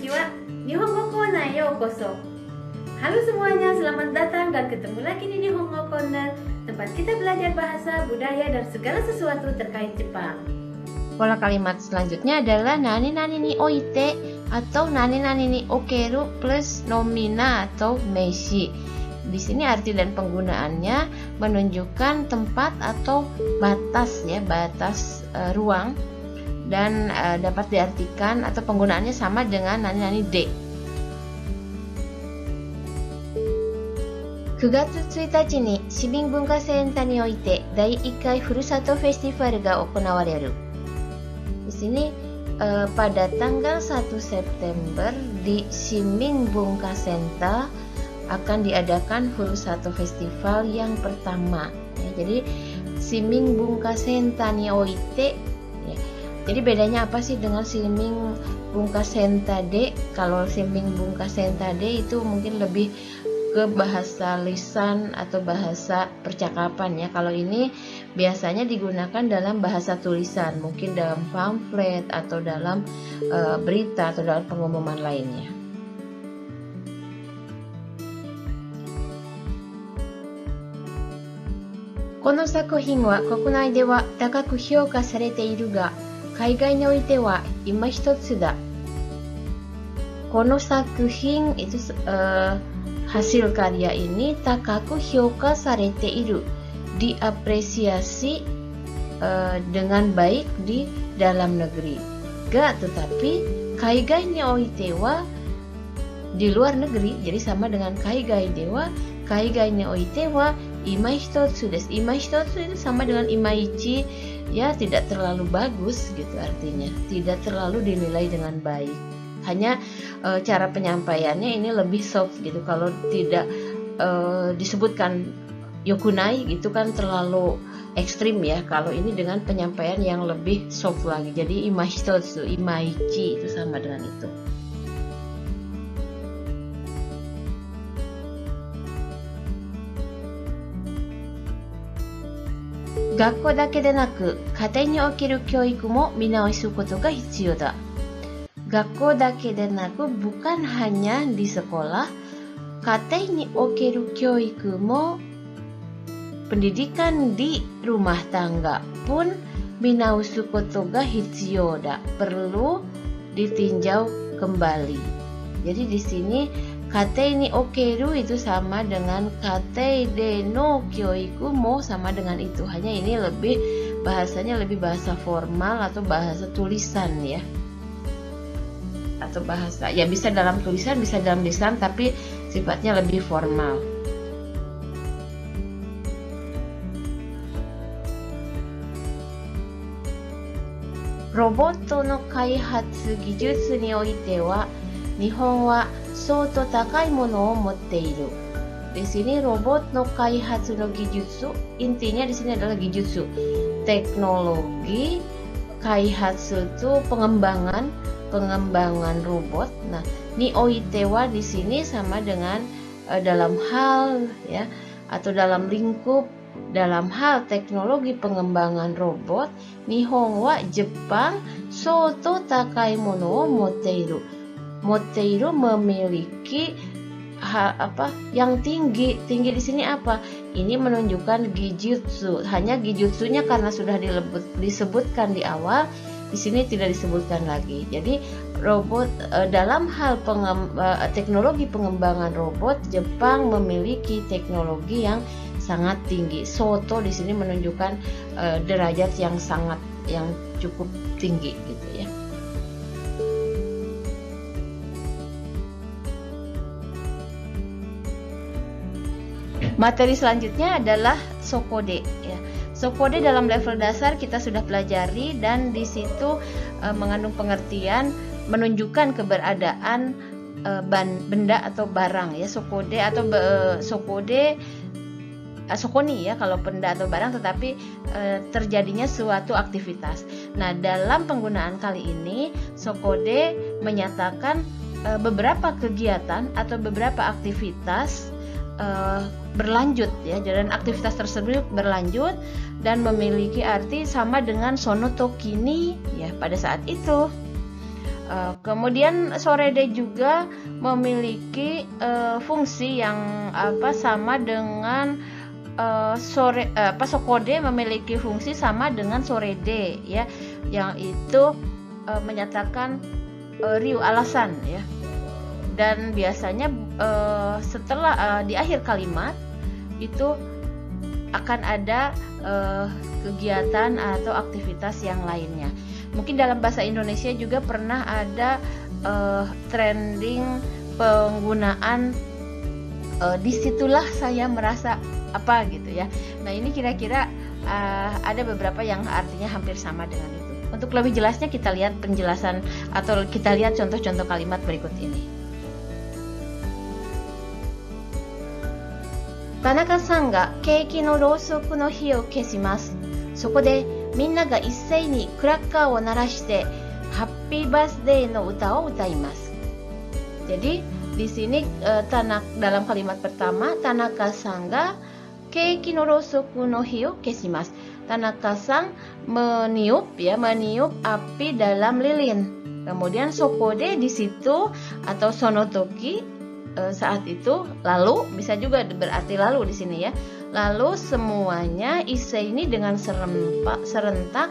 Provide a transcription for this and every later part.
Konnichiwa, Nihongo Corner Yokoso. Halo semuanya, selamat datang dan ketemu lagi di Nihongo Corner, tempat kita belajar bahasa, budaya, dan segala sesuatu terkait Jepang. Pola kalimat selanjutnya adalah nani nani ni oite atau nani nani ni okeru plus nomina atau meishi. Di sini arti dan penggunaannya menunjukkan tempat atau batas ya, batas ruang, dan dapat diartikan atau penggunaannya sama dengan nani nani de. 9月1日に市民文化センターにおいて第1回ふるさとフェスティバルが行われる。Di sini pada tanggal 1 September di Shiming Bunka Center akan diadakan Furusato Festival yang pertama. Ya, jadi Shiming Bunka Center ni oite. Ya. Jadi bedanya apa sih dengan Shiming Bunka Center de? Kalau Shiming Bunka Center de itu mungkin lebih ke bahasa lisan atau bahasa percakapan ya. Kalau ini biasanya digunakan dalam bahasa tulisan, mungkin dalam pamflet atau dalam berita atau dalam pengumuman lainnya. Kono sakuhin wa kokunai de wa takaku hyouka sarete iru ga, kaigai ni oite wa imahitotsu da. Kono sakuhin itu hasil karya ini takaku hyouka sarete iru, diapresiasi dengan baik di dalam negeri. Ga tetapi kaigai ni oite wa di luar negeri, jadi sama dengan kaigai dewa, kaigai ni oite wa imahitotsu desu. Imahitotsu itu sama dengan imaichi ya, tidak terlalu bagus gitu artinya, tidak terlalu dinilai dengan baik. Hanya cara penyampaiannya ini lebih soft gitu. Kalau tidak disebutkan yokunai itu kan terlalu ekstrim ya. Kalau ini dengan penyampaian yang lebih soft lagi. Jadi imahitotsu, imaichi itu sama dengan itu. Gakko dake de naku, katei ni okeru kyoiku mo minaosu koto ga hitsuyou da. Gakko dake de naku, bukan hanya di sekolah, katei ni okeru kyoiku mo, pendidikan di rumah tangga pun minaosu koto ga hitsuyou da, perlu ditinjau kembali. Jadi di sini katei ni okeru itu sama dengan katei de no kyoiku mo, sama dengan itu. Hanya ini lebih bahasanya lebih bahasa formal atau bahasa tulisan ya. Atau bahasa ya, bisa dalam tulisan bisa dalam lisan, tapi sifatnya lebih formal. Robot no kaihatsu gijutsu ni oite wa Nihon wa soto takai mono o motte iru. Di sini robot no kaihatsu no gijutsu, intinya di sini adalah gijutsu, teknologi. Kaihatsu itu pengembangan robot. Nah, ni oite wa di sini sama dengan dalam hal ya, atau dalam lingkup, dalam hal teknologi pengembangan robot. Nihon wa Jepang, soto takai mono o motteiru. Motteiru memiliki yang tinggi. Tinggi di sini apa? Ini menunjukkan gijutsu. Hanya gijutsunya karena sudah disebutkan di awal, di sini tidak disebutkan lagi. Jadi robot dalam hal teknologi pengembangan robot, Jepang memiliki teknologi yang sangat tinggi. Soto di sini menunjukkan derajat yang cukup tinggi gitu ya. Materi selanjutnya adalah sokode ya. Sokode dalam level dasar kita sudah pelajari, dan di situ mengandung pengertian menunjukkan keberadaan benda atau barang ya. Sokode atau sokoni ya kalau benda atau barang, tetapi terjadinya suatu aktivitas. Nah, dalam penggunaan kali ini sokode menyatakan beberapa kegiatan atau beberapa aktivitas berlanjut ya, dan aktivitas tersebut berlanjut dan memiliki arti sama dengan sono toki ni ya, pada saat itu. Kemudian sorede juga memiliki fungsi yang sama dengan sokode memiliki fungsi sama dengan sorede ya, yang itu menyatakan ryu alasan ya. Dan biasanya setelah di akhir kalimat itu akan ada kegiatan atau aktivitas yang lainnya. Mungkin dalam bahasa Indonesia juga pernah ada trending penggunaan disitulah saya merasa apa gitu ya. Nah ini kira-kira ada beberapa yang artinya hampir sama dengan itu. Untuk lebih jelasnya kita lihat penjelasan atau kita lihat contoh-contoh kalimat berikut ini. Tanaka-san ga keiki no rousoku no hi o keshimasu. そこでみんなが一斉にクラッカーを鳴らしてハッピーバースデーの歌を歌います。Jadi di sini dalam kalimat pertama Tanaka-san ga keiki no rousoku no hi o keshimasu. Tanaka-san meniup api dalam lilin. Kemudian sokode di situ atau sonotoki saat itu, lalu bisa juga berarti lalu di sini ya. Lalu semuanya issei ini dengan serentak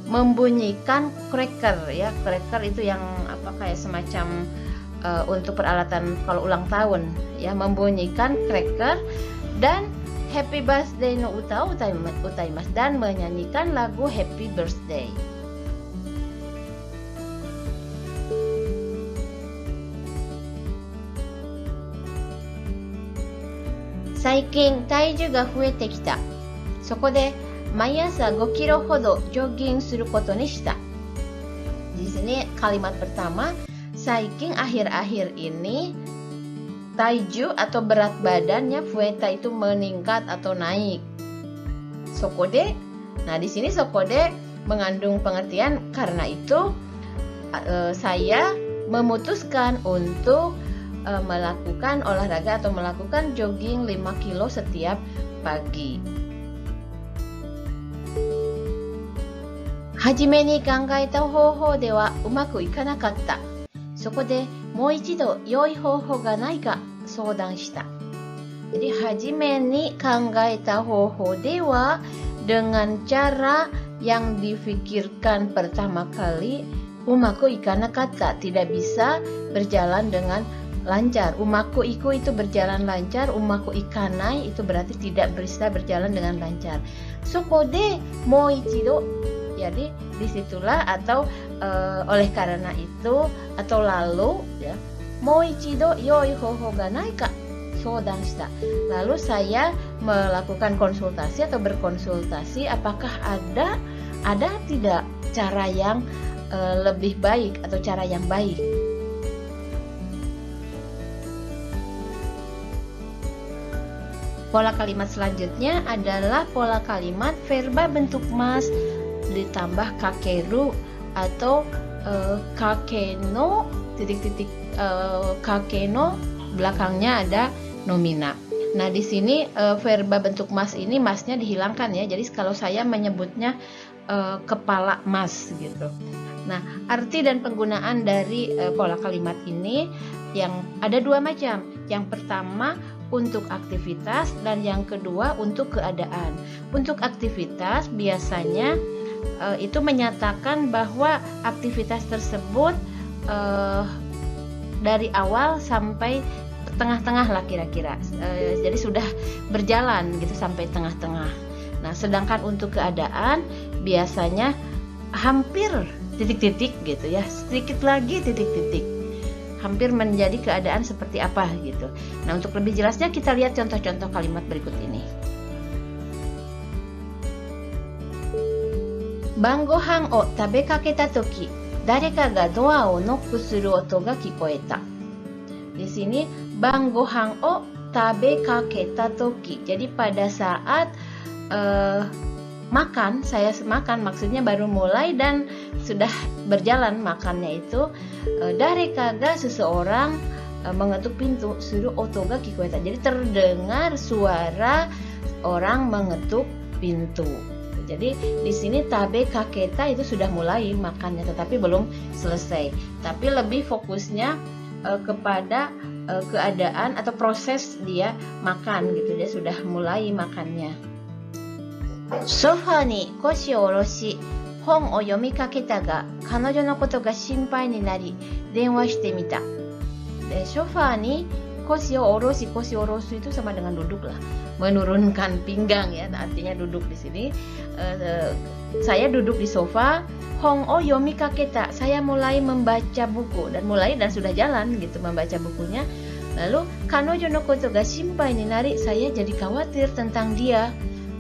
membunyikan cracker ya. Cracker itu yang kayak semacam untuk peralatan kalau ulang tahun ya, membunyikan cracker dan Happy Birthday no uta o utaimasu dan menyanyikan lagu Happy Birthday. Saikin taiju ga fuete kita. そこで毎朝5キロほどジョギングすることにした. Di sini kalimat pertama, saikin akhir-akhir ini, taiju atau berat badannya, fueta itu meningkat atau naik. Sokode, nah di sini sokode mengandung pengertian karena itu saya memutuskan untuk melakukan olahraga atau melakukan jogging 5 kilo setiap pagi. はじめに考えた方法ではうまくいかなかった。そこでもう一度良い方法がないか相談した. Jadi はじめに考えた方法では dengan cara yang difikirkan pertama kali umaku ikanakatta tidak bisa berjalan dengan lancar. Umaku iku itu berjalan lancar, umaku ikanai itu berarti tidak bisa berjalan dengan lancar. Sokode mo ichido, jadi disitulah atau oleh karena itu atau lalu ya, mo ichido yoi hoho ga nai ka soudan shita. Lalu saya melakukan konsultasi atau berkonsultasi apakah ada tidak cara yang lebih baik atau cara yang baik. Pola kalimat selanjutnya adalah pola kalimat verba bentuk mas ditambah kakeru atau kakeno kakeno belakangnya ada nomina. Nah di sini verba bentuk mas ini masnya dihilangkan ya. Jadi kalau saya menyebutnya kepala mas gitu. Nah arti dan penggunaan dari pola kalimat ini yang ada dua macam. Yang pertama untuk aktivitas dan yang kedua untuk keadaan. Untuk aktivitas biasanya itu menyatakan bahwa aktivitas tersebut dari awal sampai tengah-tengah lah kira-kira. Jadi sudah berjalan gitu sampai tengah-tengah. Nah, sedangkan untuk keadaan biasanya hampir titik-titik gitu ya. Sedikit lagi titik-titik. Hampir menjadi keadaan seperti apa gitu. Nah, untuk lebih jelasnya kita lihat contoh-contoh kalimat berikut ini. Bangohan o tabekaketa toki, dareka ga doa o nokku suru oto ga kikoeta. Di sini bangohan o tabekaketa toki. Jadi pada saat makan, saya makan maksudnya baru mulai dan sudah berjalan makannya itu, dareka ga seseorang mengetuk pintu, suru oto ga kikoeta. Jadi terdengar suara orang mengetuk pintu Jadi di sini tabe kaketa itu sudah mulai makannya, tetapi belum selesai. Tapi lebih fokusnya kepada keadaan atau proses dia makan gitu. Dia sudah mulai makannya. ソファーに腰を下ろし本を読みかけたが彼女のことが心配になり電話してみた. Sofa ni koshi o oroshi, koshi oroshi itu sama dengan duduk lah, menurunkan pinggang ya, artinya duduk di sini. Saya duduk di sofa. Hong o yomi kaketa, saya mulai membaca buku dan sudah jalan gitu membaca bukunya. Lalu kanojo no koto ga shinpai ni nari, saya jadi khawatir tentang dia.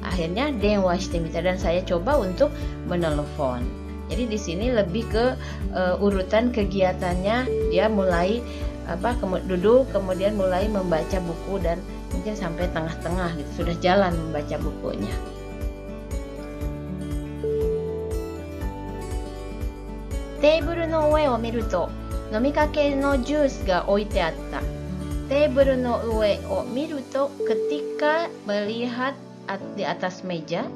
Akhirnya denwa shite mita, dan saya coba untuk menelepon. Jadi di sini lebih ke urutan kegiatannya, dia mulai duduk, kemudian mulai membaca buku dan mungkin sampai tengah-tengah gitu sudah jalan membaca bukunya. Table no ue o miru to nomikake no juice ga oite atta. Table no ue o miru to, ketika melihat di atas meja,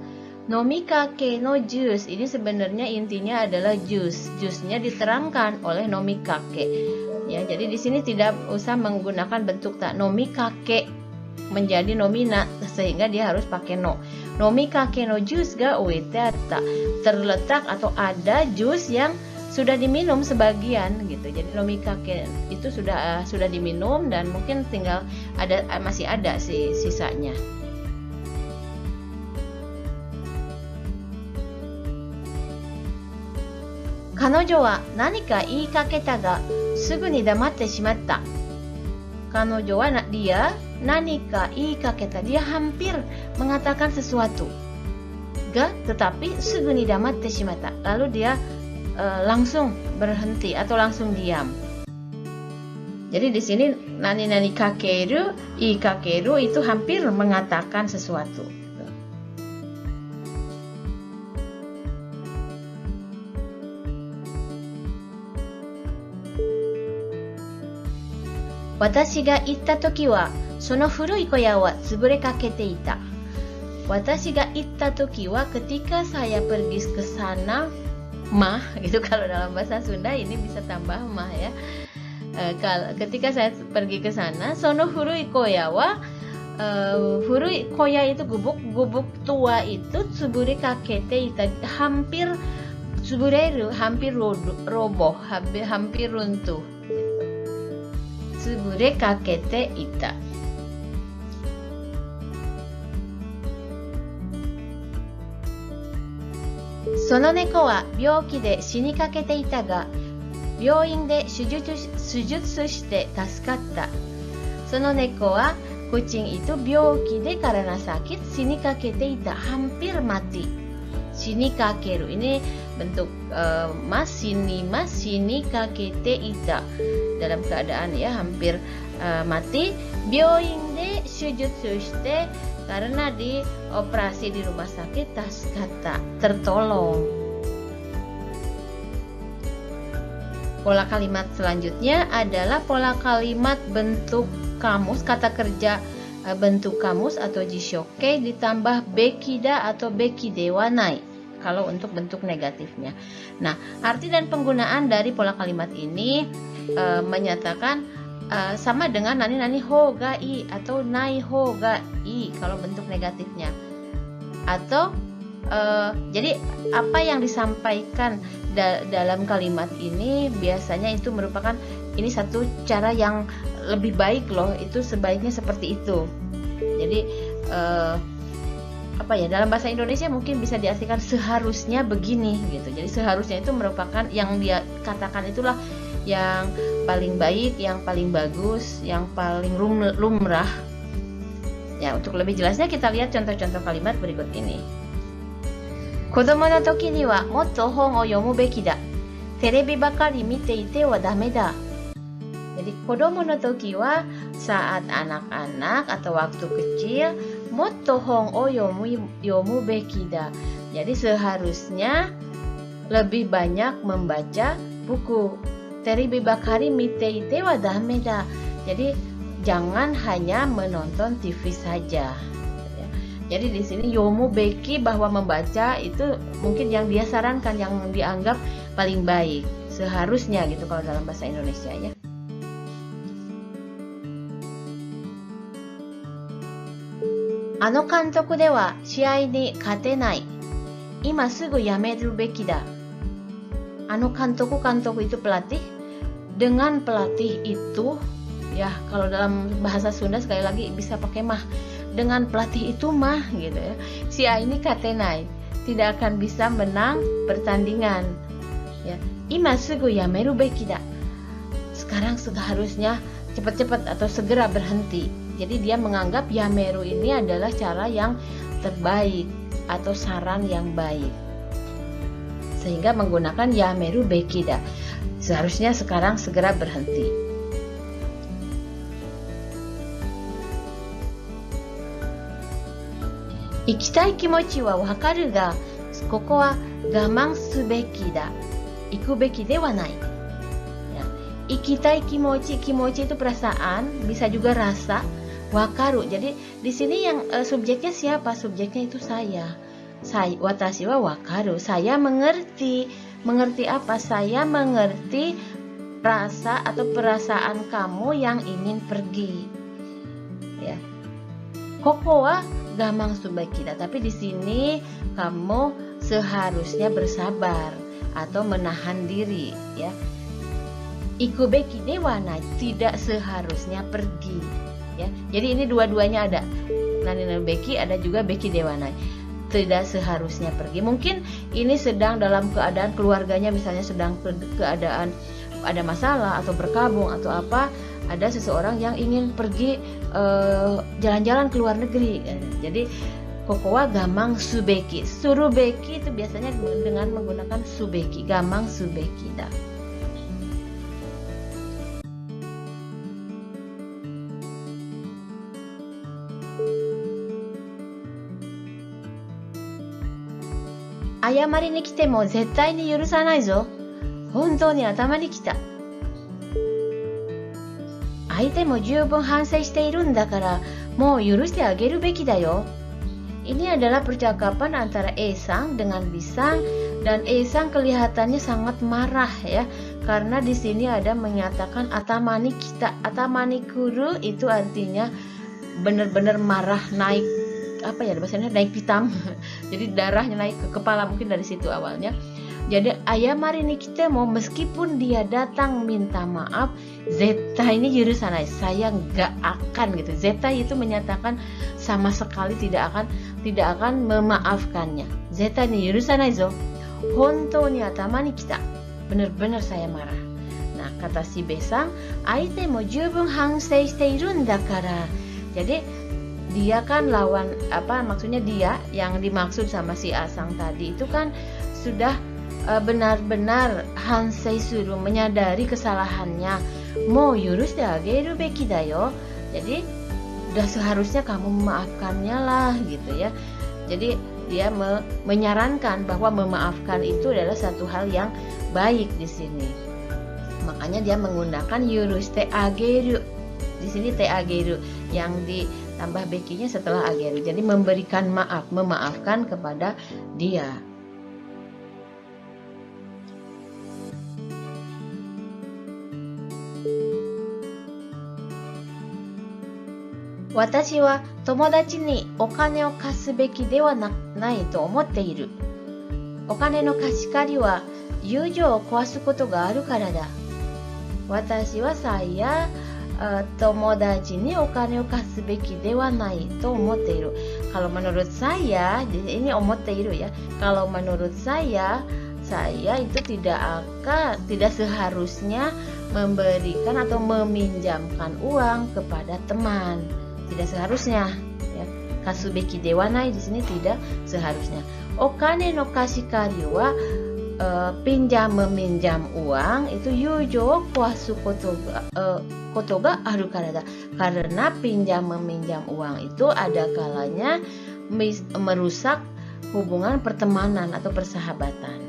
nomikake no juice ini sebenarnya intinya adalah jus. Jusnya diterangkan oleh nomikake. Ya, jadi di sini tidak usah menggunakan bentuk ta. Nomikake menjadi nomina sehingga dia harus pakai no. Nomikake no juice ga oite atta. Terletak atau ada jus yang sudah diminum sebagian gitu. Jadi nomikake itu sudah diminum dan mungkin tinggal masih ada sisanya. 彼女は何か言いかけたがすぐに黙ってしまった. Dia nanika iikaketa, dia hampir mengatakan sesuatu. Ga, tetapi sugu ni damatte shimatta, lalu dia langsung berhenti atau langsung diam. Jadi di sini nani kakeru, iikakeru itu hampir mengatakan sesuatu. Watashi ga itta toki wa sono furui koya wa tsubure kakete ita. Watashi ga itta toki wa, ketika saya pergi ke sana, mah gitu kalau dalam bahasa Sunda ini bisa tambah mah ya. Ketika saya pergi ke sana, sono furui koya wa, furui koya itu gubuk tua itu, tsubure kakete ita hampir tsubureru, hampir roboh, hampir runtuh. Tsubure kakete ita. Sono neko wa byouki de shini kakete ita ga, byouin de shujutsu shite tasukatta. Sono neko wa, kucing itu byouki de karena sakit, shini kakete ita hampir mati. Shini kakeru ini bentuk mas, shini kakete ita, dalam keadaan ya hampir mati. Byouin de shujutsu shite, karena dioperasi di rumah sakit, tasukatta, tertolong. Pola kalimat selanjutnya adalah pola kalimat bentuk kamus, kata kerja bentuk kamus atau jishoke ditambah bekida atau bekide wa nai kalau untuk bentuk negatifnya. Nah, arti dan penggunaan dari pola kalimat ini menyatakan sama dengan nani ho ga i atau nai ho ga i kalau bentuk negatifnya. Atau jadi apa yang disampaikan dalam kalimat ini biasanya itu merupakan ini satu cara yang lebih baik loh, itu sebaiknya seperti itu. Jadi dalam bahasa Indonesia mungkin bisa diartikan seharusnya begini gitu. Jadi seharusnya itu merupakan yang dia katakan itulah yang paling baik, yang paling bagus, yang paling lumrah. Ya, untuk lebih jelasnya kita lihat contoh-contoh kalimat berikut ini. Kodomo no toki ni wa motto hon o yomu beki da. Terebi bakari mite ite wa dame da. Jadi kodomo no toki wa saat anak-anak atau waktu kecil, motto hon o yomu beki da. Jadi seharusnya lebih banyak membaca buku. Terebi bakari mite ite wa dame da. Jadi jangan hanya menonton TV saja. Jadi di sini yomu beki, bahwa membaca itu mungkin yang dia sarankan, yang dianggap paling baik, seharusnya gitu kalau dalam bahasa Indonesia ya. Ano kantoku de wa shiai ni katenai. Ima sugu yameru beki da. Ano kantoku itu pelatih. Dengan pelatih itu, ya kalau dalam bahasa Sunda sekali lagi bisa pakai mah. Dengan pelatih itu mah gitu ya. Shiai ni katenai, tidak akan bisa menang pertandingan. Ya. Ima sugu yameru beki da. Sekarang seharusnya cepat-cepat atau segera berhenti. Jadi dia menganggap yameru ini adalah cara yang terbaik atau saran yang baik. Sehingga menggunakan yameru beki da. Seharusnya sekarang segera berhenti. Ikitai kimochi wa wakaru ga, koko wa gamang subeki da. Iku beki de wa nai. Ya. Ikitai kimochi itu perasaan, bisa juga rasa. Wakaru. Jadi di sini yang subjeknya siapa? Subjeknya itu saya. Watashi wa wakaru. Saya mengerti. Mengerti apa? Saya mengerti rasa atau perasaan kamu yang ingin pergi. Ya. Koko wa gamang subeki da. Tapi di sini kamu seharusnya bersabar atau menahan diri, ya. Iku beki de wa nai, tidak seharusnya pergi, ya. Jadi ini dua-duanya ada. Nani beki, ada juga beki de wa nai. Tidak seharusnya pergi. Mungkin ini sedang dalam keadaan keluarganya, misalnya sedang keadaan ada masalah atau berkabung atau apa, ada seseorang yang ingin pergi jalan-jalan ke luar negeri. Jadi koko wa gamang subeki. Surubeki itu biasanya dengan menggunakan subeki, gamang subeki da. Ayamari ni kite mo zettai ni yurusanai zo. Hontou ni atama ni kita. Aite mo jubun hansei shite iru nda kara, mou yurushite ageru beki da yo. Ini adalah percakapan antara E-sang dengan B-sang, dan E-sang kelihatannya sangat marah ya, karena di sini ada menyatakan atamani kita. Atamani kuru itu artinya benar-benar marah, naik apa ya bahasanya, naik hitam. Jadi darahnya naik ke kepala, mungkin dari situ awalnya. Jadi ayamari ni kita mau, meskipun dia datang minta maaf, zettai ini yurusanai, saya nggak akan gitu. Zettai itu menyatakan sama sekali tidak akan memaafkannya. Zettai ni yurusanai zo. Hontou ni atama ni kita. Benar-benar saya marah. Nah, kata si Besang, aite mo jubun hansei shite iru nda kara. Jadi dia kan lawan apa, maksudnya dia yang dimaksud sama si Asang tadi itu kan sudah benar-benar hansei suru, menyadari kesalahannya. Mou yurushite ageru beki da yo. Jadi udah seharusnya kamu memaafkannya lah gitu ya. Jadi dia menyarankan bahwa memaafkan itu adalah satu hal yang baik di sini. Makanya dia menggunakan yurushite ageru. Di sini te ageru yang ditambah bekinya setelah ageru. Jadi memberikan maaf, memaafkan kepada dia. Watashi wa tomodachi ni okane o kasu beki de wa nai to omotte iru. Okane no kashikari wa yūjō o kowasu koto ga aru kara da. Watashi wa saya tomodachi ni okane o kasu beki de wa nai to omotte iru. Kalau menurut saya, ini omotte iru ya. Kalau menurut saya itu tidak seharusnya memberikan atau meminjamkan uang kepada teman. Tidak seharusnya ya. Kasubeki dewa nai di sini tidak seharusnya. Okane no kashikari wa pinjam meminjam uang itu yūjō kowasu koto ga aru kara da. Karena pinjam meminjam uang itu ada kalanya merusak hubungan pertemanan atau persahabatan.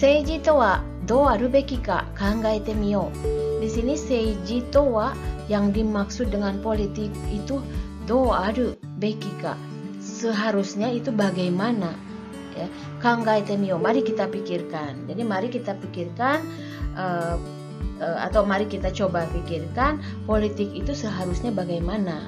Seiji to wa do aru beki ka kangaete miyou. Di sini seiji to wa yang dimaksud dengan politik itu do aru beki ka. Seharusnya itu bagaimana? Ya, kangaete miyou. Mari kita pikirkan. Jadi mari kita pikirkan atau mari kita coba pikirkan politik itu seharusnya bagaimana.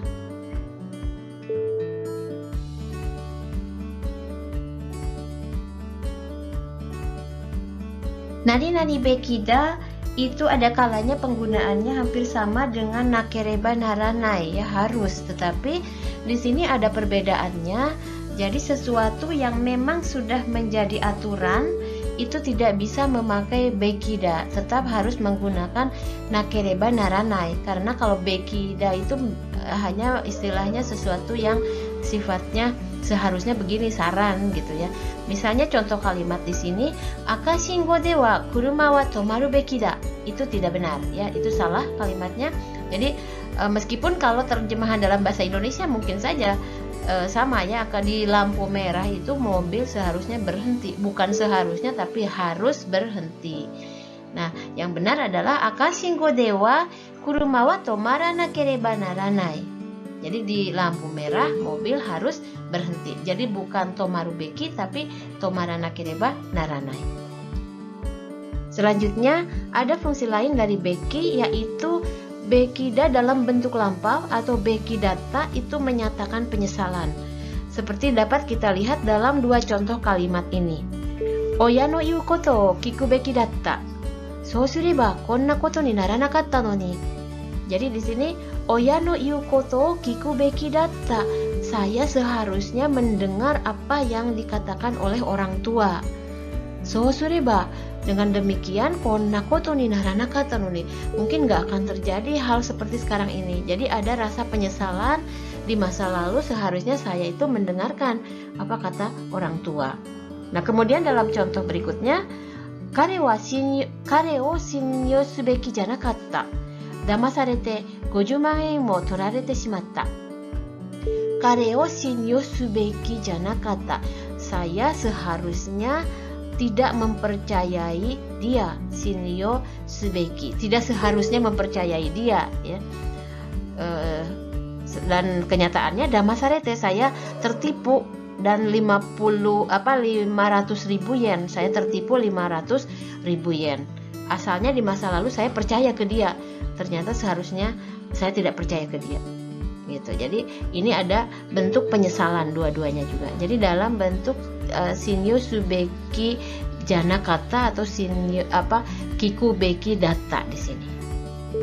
Nari-nari bekida itu ada kalanya penggunaannya hampir sama dengan nakereba naranai, ya harus, tetapi di sini ada perbedaannya. Jadi sesuatu yang memang sudah menjadi aturan itu tidak bisa memakai bekida, tetap harus menggunakan nakereba naranai, karena kalau bekida itu hanya istilahnya sesuatu yang sifatnya seharusnya begini, saran gitu ya. Misalnya contoh kalimat di sini, aka shingo de wa kuruma wa tomaru beki da. Itu tidak benar ya, itu salah kalimatnya. Jadi meskipun kalau terjemahan dalam bahasa Indonesia mungkin saja sama ya, di lampu merah itu mobil seharusnya berhenti, bukan seharusnya tapi harus berhenti. Nah, yang benar adalah aka shingo de wa kuruma wa tomaranakereba naranai. Jadi di lampu merah mobil harus berhenti. Jadi bukan tomaru beki tapi tomaranakereba naranai. Selanjutnya ada fungsi lain dari beki, yaitu bekida dalam bentuk lampau atau bekidata itu menyatakan penyesalan. Seperti dapat kita lihat dalam dua contoh kalimat ini. Oya no iu koto o kiku beki datta. Sou sureba konna koto ni naranakatta no ni. Jadi di sini oya no iu koto o kiku beki datta. Saya seharusnya mendengar apa yang dikatakan oleh orang tua. Sou sureba, dengan demikian konna koto ni naranakatta no ni. Mungkin gak akan terjadi hal seperti sekarang ini. Jadi ada rasa penyesalan, di masa lalu seharusnya saya itu mendengarkan apa kata orang tua. Nah, kemudian dalam contoh berikutnya, kare o shinyou subeki janakatta. Damasarete 50万円を取られてしまった。彼を信用すべきじゃなかった。Saya seharusnya tidak mempercayai dia. Shinyo subeki, tidak seharusnya mempercayai dia ya. Dan kenyataannya damasarete, saya tertipu, dan 500.000 yen, saya tertipu 500.000 yen. Asalnya di masa lalu saya percaya ke dia, ternyata seharusnya saya tidak percaya ke dia gitu. Jadi ini ada bentuk penyesalan dua-duanya juga. Jadi dalam bentuk shinyo subeki janakatta atau kiku beki datta di sini.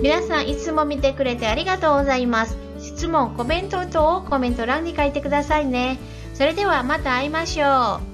皆さんいつも見てくれてありがとうございます。質問、コメント等をコメント欄に書いてくださいね。それではまた会いましょう。